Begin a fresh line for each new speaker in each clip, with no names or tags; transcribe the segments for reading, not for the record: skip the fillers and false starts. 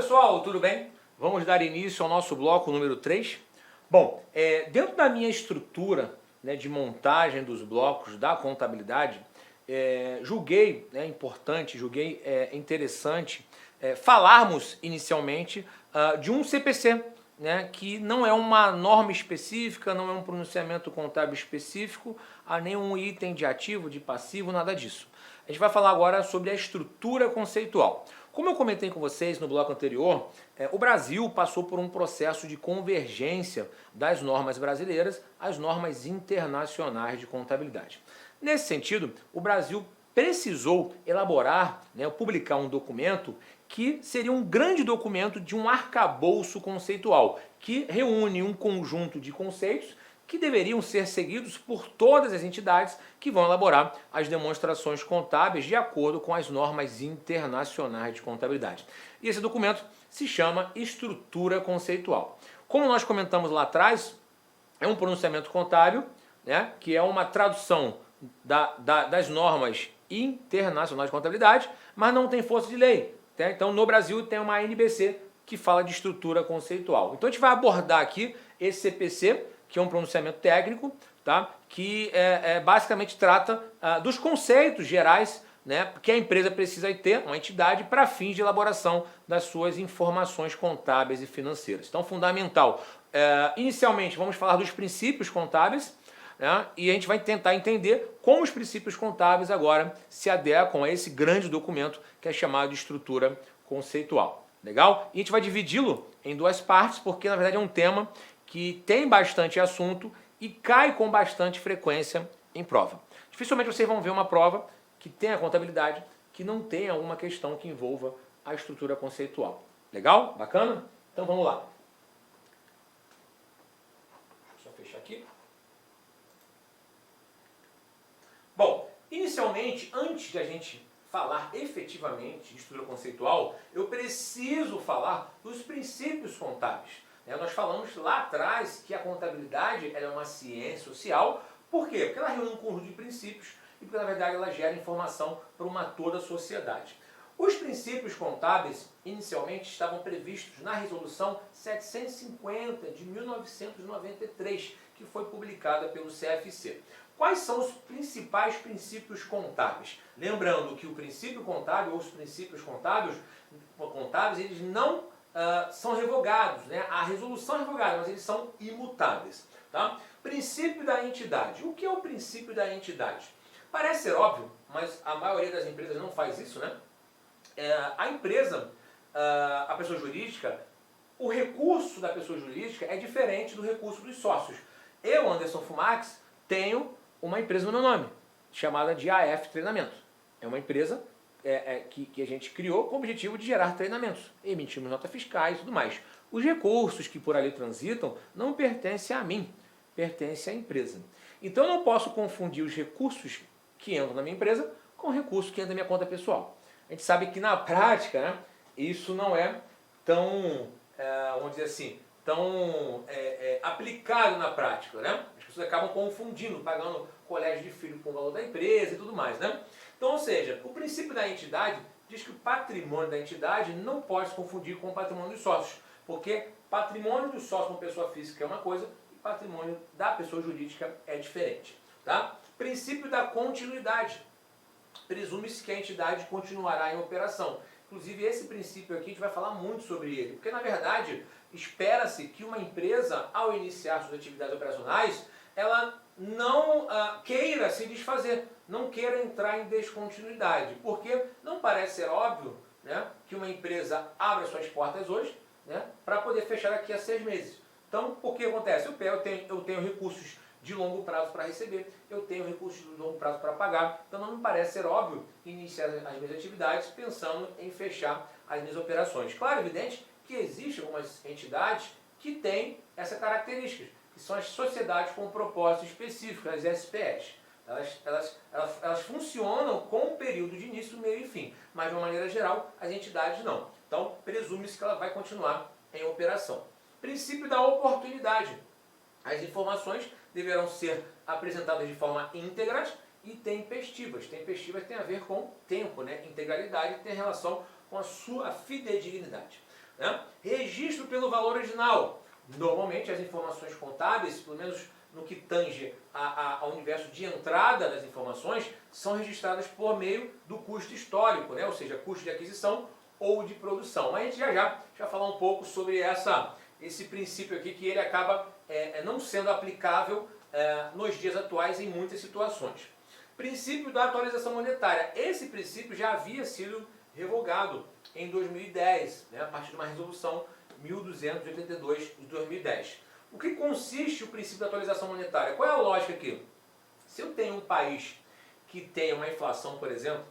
pessoal, tudo bem? Vamos dar início ao nosso bloco número 3. Bom, dentro da minha estrutura, né, de montagem dos blocos da contabilidade, julguei importante, julguei interessante falarmos inicialmente de um CPC, né, que não é uma norma específica, não é um pronunciamento contábil específico, a nenhum item de ativo, de passivo, nada disso. A gente vai falar agora sobre a estrutura conceitual. Como eu comentei com vocês no bloco anterior, o Brasil passou por um processo de convergência das normas brasileiras às normas internacionais de contabilidade. Nesse sentido, o Brasil precisou elaborar, publicar um documento que seria um grande documento de um arcabouço conceitual, que reúne um conjunto de conceitos que deveriam ser seguidos por todas as entidades que vão elaborar as demonstrações contábeis de acordo com as normas internacionais de contabilidade. E esse documento se chama Estrutura Conceitual. Como nós comentamos lá atrás, é um pronunciamento contábil, né, que é uma tradução das normas internacionais de contabilidade, mas não tem força de lei. Tá? Então, no Brasil, tem uma ANBC que fala de estrutura conceitual. Então, a gente vai abordar aqui esse CPC, que é um pronunciamento técnico, tá? Que basicamente trata dos conceitos gerais, né, que a empresa precisa ter, uma entidade, para fins de elaboração das suas informações contábeis e financeiras. Então, fundamental. Inicialmente, vamos falar dos princípios contábeis, né, e a gente vai tentar entender como os princípios contábeis agora se adequam a esse grande documento que é chamado de estrutura conceitual. Legal? E a gente vai dividi-lo em duas partes, porque na verdade é um tema que tem bastante assunto e cai com bastante frequência em prova. Dificilmente vocês vão ver uma prova que tenha contabilidade, que não tenha alguma questão que envolva a estrutura conceitual. Legal? Bacana? Então vamos lá. Deixa eu só fechar aqui. Bom, inicialmente, antes de a gente falar efetivamente de estrutura conceitual, eu preciso falar dos princípios contábeis. Nós falamos lá atrás que a contabilidade é uma ciência social. Por quê? Porque ela reúne um conjunto de princípios e porque, na verdade, ela gera informação para uma toda a sociedade. Os princípios contábeis, inicialmente, estavam previstos na Resolução 750 de 1993, que foi publicada pelo CFC. Quais são os principais princípios contábeis? Lembrando que o princípio contábil ou os princípios contábeis, eles não são revogados, né? A resolução é revogada, mas eles são imutáveis. Tá? Princípio da entidade. O que é o princípio da entidade? Parece ser óbvio, mas a maioria das empresas não faz isso, né? A empresa, a pessoa jurídica, o recurso da pessoa jurídica é diferente do recurso dos sócios. Eu, Anderson Fumax, tenho uma empresa no meu nome, chamada de AF Treinamento. É uma empresa que a gente criou com o objetivo de gerar treinamentos. Emitimos notas fiscais e tudo mais. Os recursos que por ali transitam não pertencem a mim, pertencem à empresa. Então eu não posso confundir os recursos que entram na minha empresa com o recurso que entra na minha conta pessoal. A gente sabe que na prática, né, isso não é tão, vamos dizer assim, tão aplicado na prática, né? As pessoas acabam confundindo, pagando colégio de filho com o valor da empresa e tudo mais, né? Então, ou seja, o princípio da entidade diz que o patrimônio da entidade não pode se confundir com o patrimônio dos sócios, porque patrimônio dos sócios com pessoa física é uma coisa e patrimônio da pessoa jurídica é diferente, tá? Princípio da continuidade. Presume-se que a entidade continuará em operação. Inclusive, esse princípio aqui a gente vai falar muito sobre ele, porque, na verdade, espera-se que uma empresa, ao iniciar suas atividades operacionais, ela não queira se desfazer, não queira entrar em descontinuidade, porque não parece ser óbvio, né, que uma empresa abra suas portas hoje, né, para poder fechar daqui a 6 meses. Então, o que acontece? Eu tenho recursos de longo prazo para receber, eu tenho recursos de longo prazo para pagar, então não me parece ser óbvio iniciar as minhas atividades pensando em fechar as minhas operações. Claro, evidente que existem algumas entidades que têm essa característica, que são as sociedades com propósito específico, as SPEs. Elas funcionam com um período de início, meio e fim, mas de uma maneira geral as entidades não. Então presume-se que ela vai continuar em operação. Princípio da oportunidade. As informações deverão ser apresentadas de forma íntegra e tempestivas. Tempestivas tem a ver com tempo, né? Integralidade tem relação com a sua fidedignidade. né? Registro pelo valor original. Normalmente as informações contábeis, pelo menos no que tange ao universo de entrada das informações, são registradas por meio do custo histórico, né? Ou seja, custo de aquisição ou de produção. Mas a gente já vai falar um pouco sobre esse princípio aqui, que ele acaba não sendo aplicável nos dias atuais em muitas situações. Princípio da atualização monetária. Esse princípio já havia sido revogado em 2010, né, a partir de uma resolução 1282 de 2010. O que consiste o princípio da atualização monetária? Qual é a lógica aqui? Se eu tenho um país que tem uma inflação, por exemplo,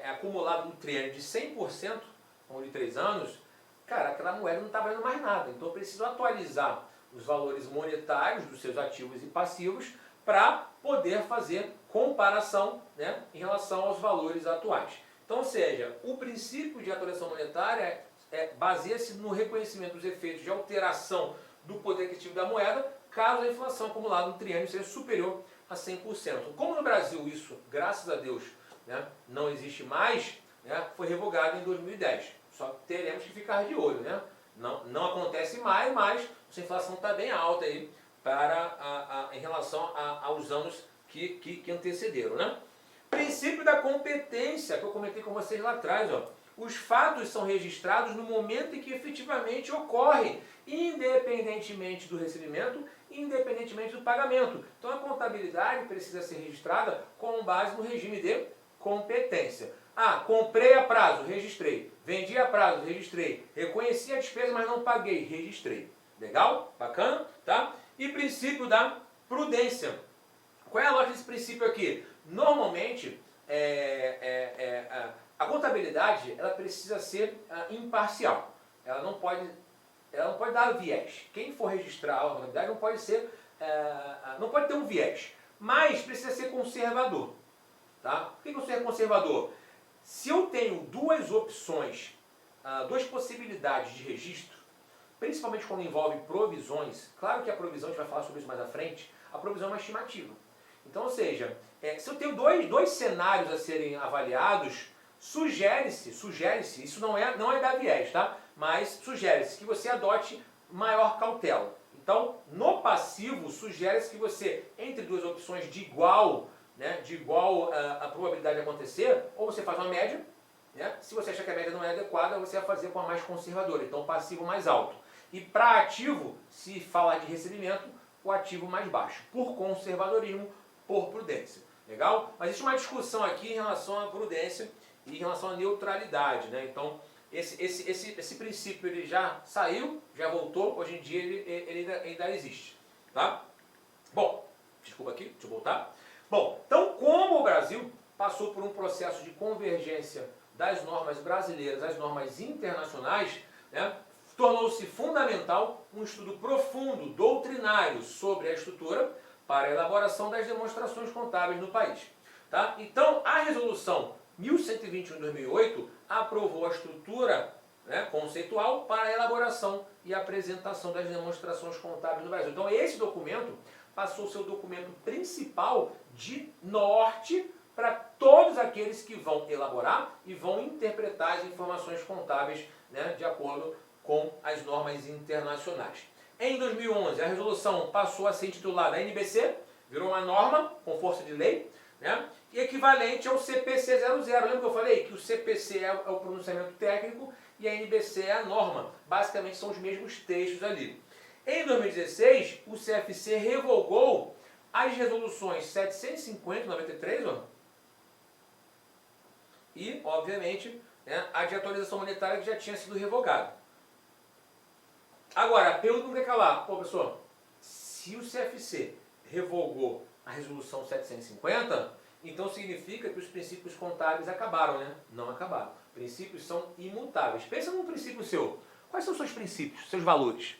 acumulada no triênio de 100% ao longo de 3 anos, cara, aquela moeda não está valendo mais nada. Então eu preciso atualizar os valores monetários dos seus ativos e passivos para poder fazer comparação, né, em relação aos valores atuais. Então, ou seja, o princípio de atualização monetária baseia-se no reconhecimento dos efeitos de alteração do poder aquisitivo da moeda, caso a inflação acumulada no triênio seja superior a 100%. Como no Brasil isso, graças a Deus, né, não existe mais, né, foi revogado em 2010. Só que teremos que ficar de olho, né? Não acontece mais, mas a inflação está bem alta aí em relação aos anos que antecederam, né? Princípio da competência, que eu comentei com vocês lá atrás, ó. Os fatos são registrados no momento em que efetivamente ocorrem, independentemente do recebimento, independentemente do pagamento. Então a contabilidade precisa ser registrada com base no regime de competência. Ah, comprei a prazo, registrei. Vendi a prazo, registrei. Reconheci a despesa, mas não paguei, registrei. Legal? Bacana? Tá? E princípio da prudência. Qual é a lógica desse princípio aqui? Normalmente, a contabilidade ela precisa ser imparcial. Ela não pode dar viés. Quem for registrar a contabilidade não pode ter um viés, mas precisa ser conservador. Tá? Por que eu sou conservador? Se eu tenho duas opções, duas possibilidades de registro, principalmente quando envolve provisões, claro que a provisão, a gente vai falar sobre isso mais à frente, a provisão é uma estimativa. Então, ou seja, se eu tenho dois cenários a serem avaliados, sugere-se, isso não é dar viés, tá? Mas sugere-se que você adote maior cautela. Então, no passivo, sugere-se que você, entre duas opções de igual a probabilidade de acontecer, ou você faz uma média, né? Se você achar que a média não é adequada, você vai fazer com a mais conservadora, então passivo mais alto. E para ativo, se falar de recebimento, o ativo mais baixo, por conservadorismo, por prudência. Legal? Mas existe uma discussão aqui em relação à prudência e em relação à neutralidade, né? Então, esse princípio ele já saiu, já voltou, hoje em dia ele ainda existe. Tá? Bom, desculpa aqui, deixa eu voltar. Bom, então como o Brasil passou por um processo de convergência das normas brasileiras às normas internacionais, né, tornou-se fundamental um estudo profundo, doutrinário, sobre a estrutura para a elaboração das demonstrações contábeis no país. Tá? Então, a resolução 1121 de 2008 aprovou a estrutura, né, conceitual para a elaboração e apresentação das demonstrações contábeis no Brasil. Então, esse documento passou a ser o documento principal de norte para todos aqueles que vão elaborar e vão interpretar as informações contábeis, né, de acordo com as normas internacionais. Em 2011, a resolução passou a ser intitulada NBC, virou uma norma com força de lei, né, e equivalente ao CPC 00. Lembra que eu falei que o CPC é o pronunciamento técnico e a NBC é a norma? Basicamente são os mesmos textos ali. Em 2016, o CFC revogou as resoluções 750 e 93, e, obviamente, né, a de atualização monetária que já tinha sido revogada. Agora, a pergunta não quer calar. Pô, pessoal, se o CFC revogou a resolução 750, então significa que os princípios contábeis acabaram, né? Não acabaram. Princípios são imutáveis. Pensa num princípio seu. Quais são os seus princípios, seus valores?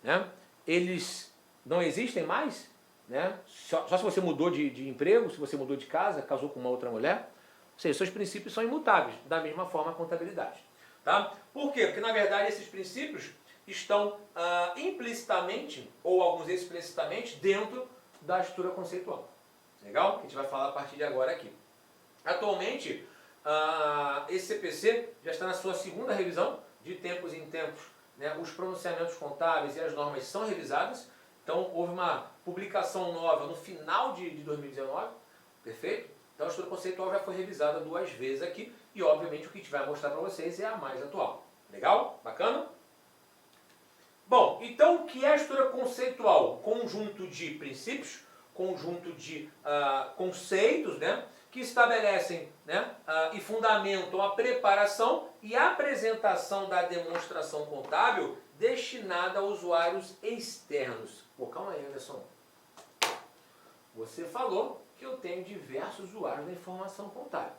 Né? Eles não existem mais? Né? Só se você mudou de emprego, se você mudou de casa, casou com uma outra mulher. Ou seja, seus princípios são imutáveis. Da mesma forma a contabilidade. Tá? Por quê? Porque na verdade esses princípios estão implicitamente, ou alguns explicitamente, dentro da estrutura conceitual. Legal? Que a gente vai falar a partir de agora aqui. Atualmente, esse CPC já está na sua segunda revisão, de tempos em né, os pronunciamentos contábeis e as normas são revisadas. Então, houve uma publicação nova no final de 2019, perfeito? Então, a estrutura conceitual já foi revisada 2 vezes aqui e, obviamente, o que a gente vai mostrar para vocês é a mais atual. Legal? Bacana? Bom, então, o que é a estrutura conceitual? Conjunto de princípios, conjunto de conceitos, né, que estabelecem, né, e fundamentam a preparação e apresentação da demonstração contábil destinada a usuários externos. Pô, calma aí, Anderson. Você falou que eu tenho diversos usuários da informação contábil,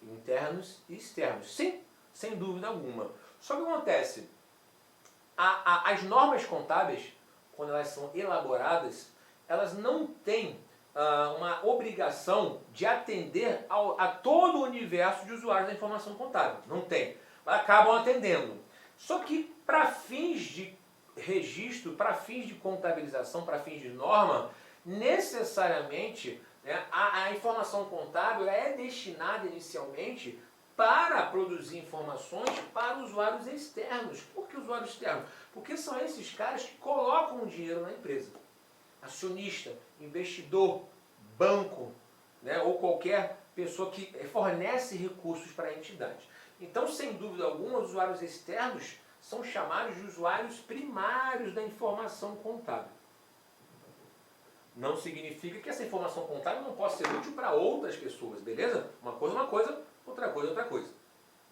internos e externos. Sim, sem dúvida alguma. Só que o que acontece? As normas contábeis, quando elas são elaboradas, elas não têm uma obrigação de atender a todo o universo de usuários da informação contábil. Não tem. Acabam atendendo. Só que para fins de registro, para fins de contabilização, para fins de norma, necessariamente, né, a informação contábil é destinada inicialmente para produzir informações para usuários externos. Por que usuários externos? Porque são esses caras que colocam o dinheiro na empresa. Acionista, investidor, banco, né, ou qualquer pessoa que fornece recursos para a entidade. Então, sem dúvida alguma, os usuários externos são chamados de usuários primários da informação contábil. Não significa que essa informação contábil não possa ser útil para outras pessoas, beleza? Uma coisa, outra coisa.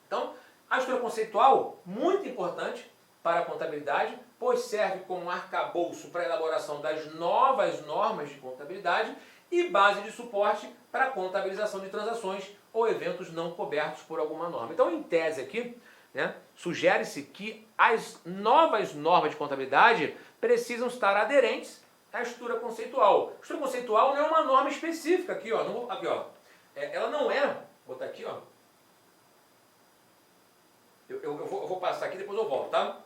Então, a estrutura conceitual, muito importante para a contabilidade, pois serve como arcabouço para a elaboração das novas normas de contabilidade e base de suporte para a contabilização de transações ou eventos não cobertos por alguma norma. Então, em tese aqui, né, sugere-se que as novas normas de contabilidade precisam estar aderentes à estrutura conceitual. A estrutura conceitual não é uma norma específica aqui, ó. Aqui, ó. Ela não é, vou botar aqui, ó. Eu vou passar aqui, depois eu volto, tá?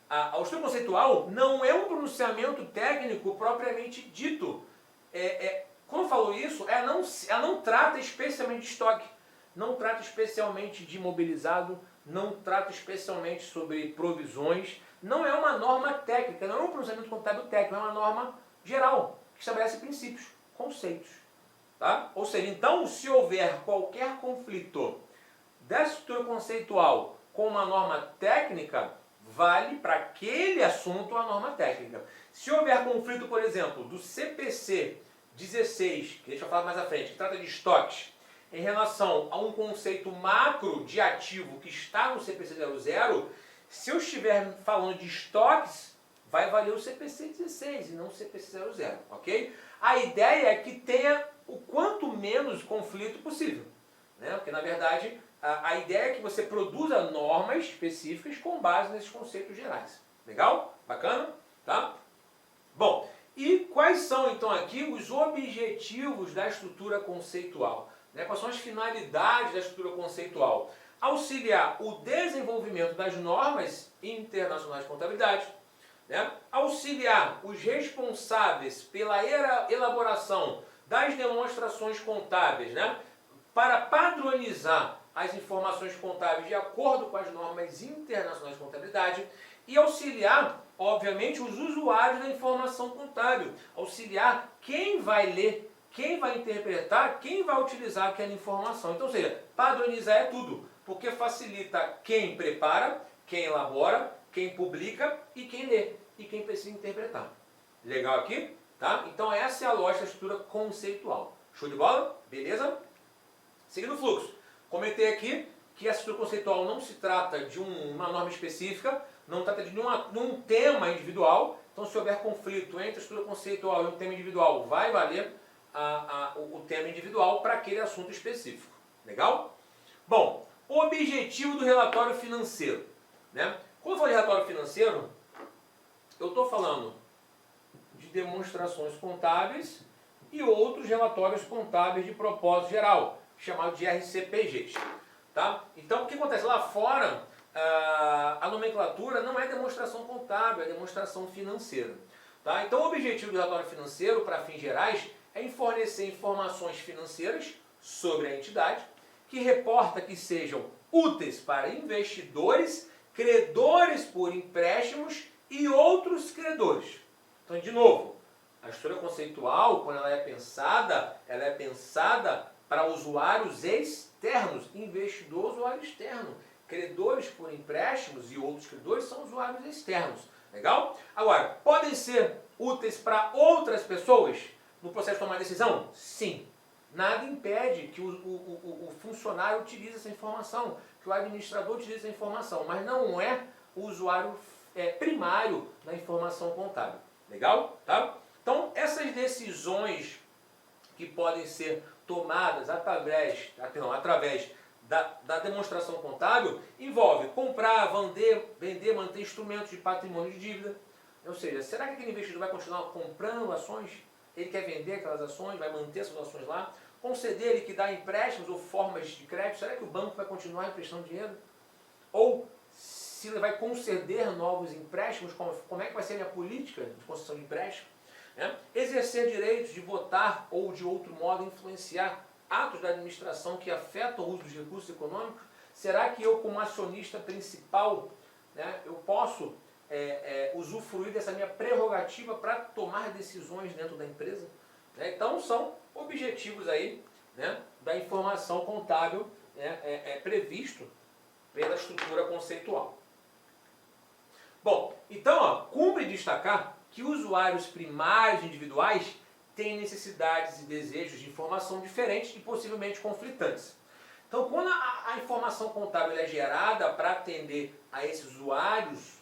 A estrutura conceitual não é um pronunciamento técnico propriamente dito. Quando eu falo isso, ela não trata especialmente de estoque, não trata especialmente de imobilizado, não trata especialmente sobre provisões, não é uma norma técnica, não é um pronunciamento contábil técnico, é uma norma geral, que estabelece princípios, conceitos. Tá? Ou seja, então, se houver qualquer conflito dessa estrutura conceitual com uma norma técnica, vale para aquele assunto a norma técnica. Se houver conflito, por exemplo, do CPC 16, que deixa eu falar mais à frente, que trata de estoques, em relação a um conceito macro de ativo que está no CPC 00, se eu estiver falando de estoques, vai valer o CPC 16 e não o CPC 00, ok? A ideia é que tenha o quanto menos conflito possível, né? Porque, na verdade, a ideia é que você produza normas específicas com base nesses conceitos gerais. Legal? Bacana? Tá? Bom, e quais são, então, aqui os objetivos da estrutura conceitual? Né? Quais são as finalidades da estrutura conceitual? Auxiliar o desenvolvimento das normas internacionais de contabilidade, né? Auxiliar os responsáveis pela elaboração das demonstrações contábeis, né? Para padronizar as informações contábeis de acordo com as normas internacionais de contabilidade e auxiliar, obviamente, os usuários da informação contábil, auxiliar quem vai ler, quem vai interpretar, quem vai utilizar aquela informação. Então, ou seja, padronizar é tudo, porque facilita quem prepara, quem elabora, quem publica e quem lê, e quem precisa interpretar. Legal aqui? Tá? Então essa é a lógica da estrutura conceitual. Show de bola? Beleza? Seguindo o fluxo. Comentei aqui que essa estrutura conceitual não se trata de uma norma específica, não trata de nenhum tema individual. Então, se houver conflito entre a estrutura conceitual e o tema individual, vai valer o tema individual para aquele assunto específico. Legal? Bom, o objetivo do relatório financeiro. Né? Quando eu falo de relatório financeiro, eu estou falando de demonstrações contábeis e outros relatórios contábeis de propósito geral, chamado de RCPGs. Tá? Então, o que acontece? Lá fora, a nomenclatura não é demonstração contábil, é demonstração financeira. Tá? Então, o objetivo do relatório financeiro, para fins gerais, é fornecer informações financeiras sobre a entidade, que reporta que sejam úteis para investidores, credores por empréstimos e outros credores. Então, de novo, a estrutura conceitual, quando ela é pensada para usuários externos, investidor, usuário externo. Credores por empréstimos e outros credores são usuários externos. Legal? Agora, podem ser úteis para outras pessoas no processo de tomar decisão? Sim. Nada impede que o funcionário utilize essa informação, que o administrador utilize essa informação, mas não é o usuário primário da informação contábil. Legal? Tá? Então, essas decisões que podem ser tomadas através da demonstração contábil envolve comprar, vender, manter instrumentos de patrimônio de dívida. Ou seja, será que aquele investidor vai continuar comprando ações? Ele quer vender aquelas ações, vai manter essas ações lá? Conceder, liquidar empréstimos ou formas de crédito? Será que o banco vai continuar emprestando dinheiro? Ou se ele vai conceder novos empréstimos, como é que vai ser a minha política de concessão de empréstimo? Exercer direitos de votar ou de outro modo influenciar atos da administração que afetam o uso dos recursos econômicos? Será que eu, como acionista principal, eu posso usufruir dessa minha prerrogativa para tomar decisões dentro da empresa? Então, são objetivos aí, da informação contábil previsto pela estrutura conceitual. Bom, então, cumpre destacar que usuários primários individuais têm necessidades e desejos de informação diferentes e possivelmente conflitantes. Então, quando a informação contábil é gerada para atender a esses usuários,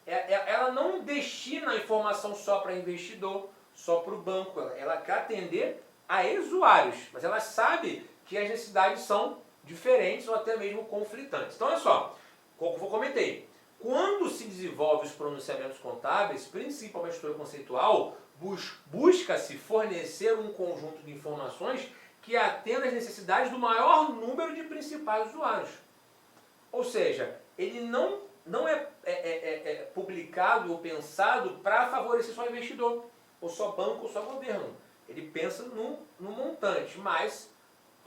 ela não destina a informação só para investidor, só para o banco. Ela quer atender a usuários, mas ela sabe que as necessidades são diferentes ou até mesmo conflitantes. Então, olha só, como eu comentei, quando se desenvolve os pronunciamentos contábeis, principalmente a estrutura conceitual, busca-se fornecer um conjunto de informações que atenda às necessidades do maior número de principais usuários. Ou seja, ele não é publicado ou pensado para favorecer só investidor, ou só banco, ou só governo. Ele pensa no montante, mas,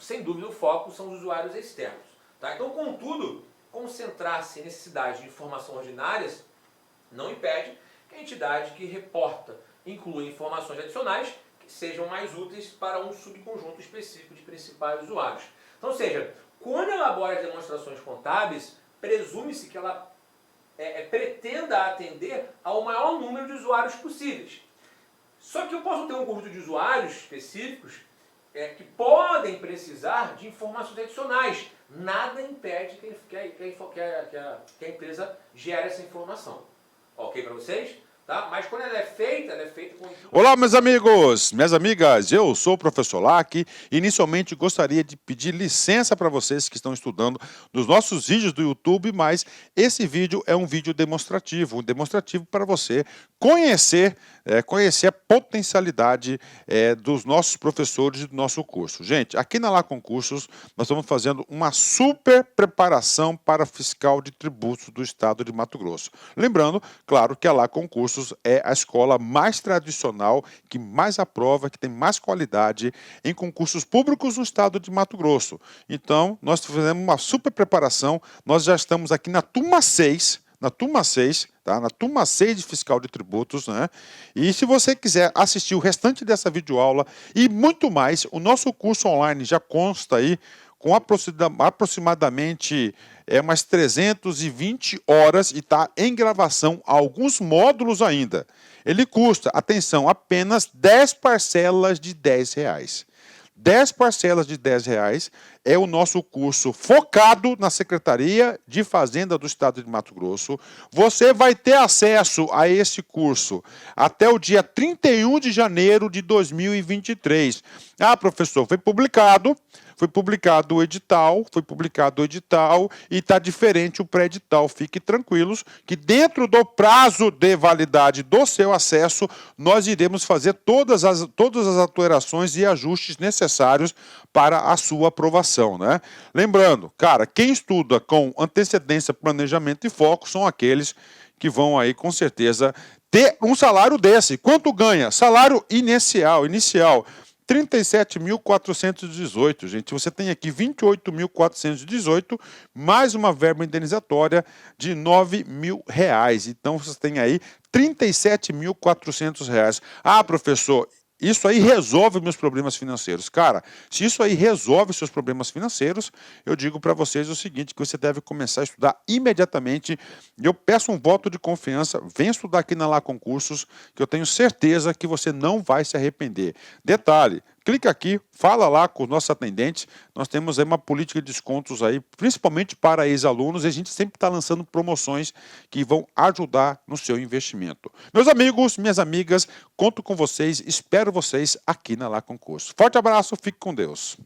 sem dúvida, o foco são os usuários externos. Tá? Então, contudo, concentrar-se em necessidades de informação ordinárias não impede que a entidade que reporta inclua informações adicionais que sejam mais úteis para um subconjunto específico de principais usuários. Então, ou seja, quando elabora as demonstrações contábeis, presume-se que ela pretenda atender ao maior número de usuários possíveis. Só que eu posso ter um conjunto de usuários específicos que podem precisar de informações adicionais. Nada impede que a empresa gere essa informação. Ok para vocês? Tá? Mas quando ela é feita com...
Olá, meus amigos, minhas amigas, eu sou o professor Lac. Inicialmente gostaria de pedir licença para vocês que estão estudando nos nossos vídeos do YouTube, mas esse vídeo é um vídeo demonstrativo, para você conhecer a potencialidade dos nossos professores e do nosso curso. Gente, aqui na Lacon Cursos, nós estamos fazendo uma super preparação para fiscal de tributos do estado de Mato Grosso. Lembrando, claro, que a Lacon Cursos é a escola mais tradicional, que mais aprova, que tem mais qualidade em concursos públicos no estado de Mato Grosso. Então, nós fizemos uma super preparação, nós já estamos aqui na turma 6, tá? Na turma 6 de fiscal de tributos, né? E se você quiser assistir o restante dessa videoaula e muito mais, o nosso curso online já consta aí com aproximadamente umas 320 horas e está em gravação alguns módulos ainda. Ele custa, atenção, apenas 10 parcelas de R$10. 10 parcelas de R$10 é o nosso curso focado na Secretaria de Fazenda do Estado de Mato Grosso. Você vai ter acesso a esse curso até o dia 31 de janeiro de 2023. Ah, professor, foi publicado o edital, e está diferente o pré-edital. Fique tranquilos que dentro do prazo de validade do seu acesso, nós iremos fazer todas as alterações e ajustes necessários para a sua aprovação, né? Lembrando, cara, quem estuda com antecedência, planejamento e foco são aqueles que vão aí, com certeza, ter um salário desse. Quanto ganha? Salário inicial, 37.418, gente. Você tem aqui 28.418, mais uma verba indenizatória de R$ 9.000. Então, você tem aí R$ 37.400. Ah, professor, isso aí resolve meus problemas financeiros. Cara, se isso aí resolve seus problemas financeiros, eu digo para vocês o seguinte, que você deve começar a estudar imediatamente. Eu peço um voto de confiança, venha estudar aqui na Lá Concursos, que eu tenho certeza que você não vai se arrepender. Detalhe, clica aqui, fala lá com os nossos atendentes. Nós temos aí uma política de descontos aí, principalmente para ex-alunos, e a gente sempre está lançando promoções que vão ajudar no seu investimento. Meus amigos, minhas amigas, conto com vocês, espero vocês aqui na Lá Concurso. Forte abraço, fique com Deus.